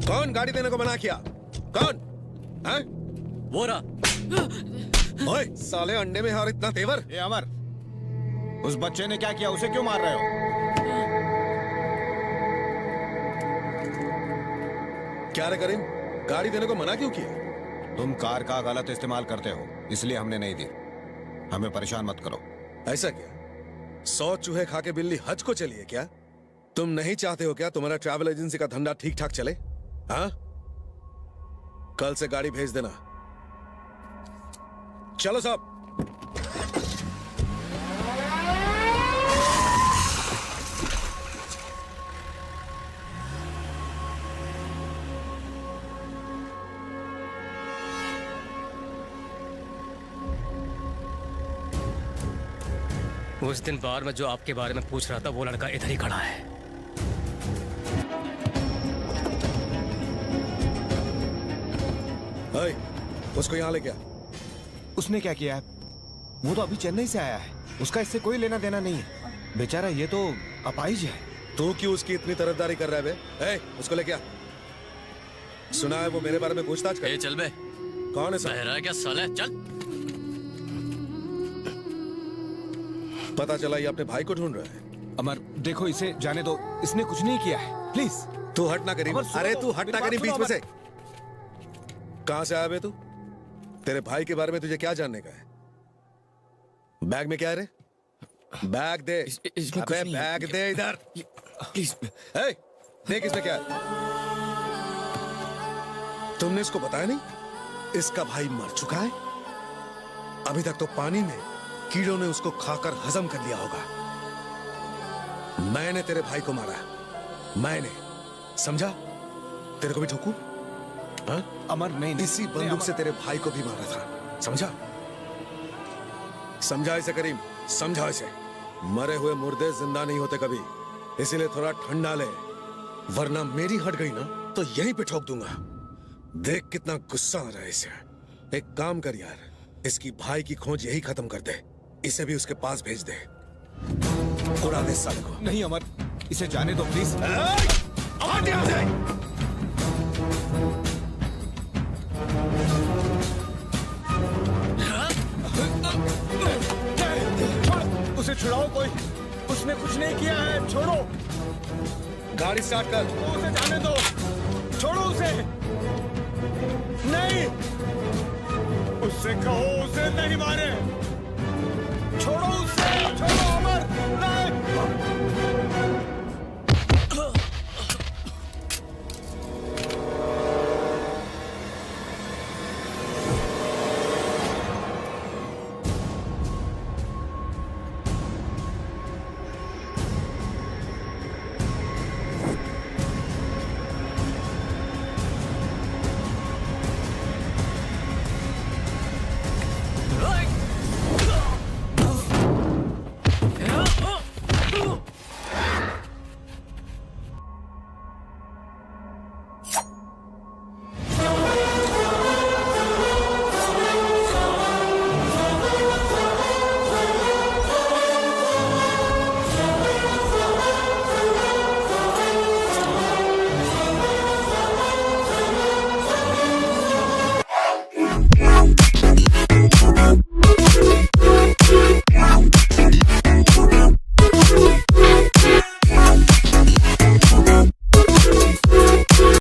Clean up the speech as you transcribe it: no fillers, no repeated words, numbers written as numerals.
कौन गाड़ी देने को मना किया? कौन है? वो रहा। ओए साले, अंडे में और इतना तेवर। ये अमर, उस बच्चे ने क्या किया? उसे क्यों मार रहे हो? क्या रे करीम, गाड़ी देने को मना क्यों किया? तुम कार का गलत इस्तेमाल करते हो, इसलिए हमने नहीं दी। हमें परेशान मत करो। ऐसा क्या? 100 चूहे खा के बिल्ली हज को चली है क्या? तुम नहीं चाहते हो क्या तुम्हारा ट्रैवल एजेंसी का धंधा ठीक ठाक चले? हाँ, कल से गाड़ी भेज देना। चलो साहब। उस दिन बार में जो आपके बारे में पूछ रहा था वो लड़का इधर ही खड़ा है। ओए, उसको यहाँ ले क्या? उसने क्या किया है? वो तो अभी चेन्नई से आया है, उसका इससे कोई लेना देना नहीं है। बेचारा ये तो अपाहिज है। तू क्यों उसकी इतनी तरफदारी कर रहा है बे? उसको ले क्या? सुना है वो मेरे बारे में पूछताछ कर। चल बे। कौन है बहरा है क्या साले? चल। पता चला ये अपने भाई को ढूंढ रहा है। अमर देखो, इसे जाने दो, इसने कुछ नहीं किया है, प्लीज। तू हट ना करीम। अरे तू हट ना करीम बीच में से। कहां से आया बे तू? तेरे भाई के बारे में तुझे क्या जानने का है? बैग में क्या है रे? बैग दे। अबे बैग दे इधर प्लीज। देख इसमें क्या है। तुमने इसको बताया नहीं? इसका भाई मर चुका है। अभी तक तो पानी में कीड़ों ने उसको खाकर हजम कर लिया होगा। मैंने तेरे भाई को मारा, मैंने, समझा? तेरे को भी ठोकू? हाँ? अमर नहीं, इसी बंदूक से तेरे भाई को भी मारा था, समझा? समझा इसे करीम, समझा इसे। मरे हुए मुर्दे जिंदा नहीं होते कभी, इसीलिए थोड़ा ठंडा ले, वरना मेरी हट गई ना तो यहीं पे ठोक दूंगा। देख कितना गुस्सा आ रहा है इसे। एक काम कर यार, इसकी भाई की खोज यही खत्म कर दे, इसे भी उसके पास भेज दे, उड़ा दे साले को। नहीं अमर, इसे जाने दो प्लीज। हट यहाँ से। उसे छुड़ाओ कोई, उसने कुछ नहीं किया है, छोड़ो। गाड़ी स्टार्ट कर। उसे जाने दो, छोड़ो उसे। नहीं, उससे कहो उसे नहीं मारे।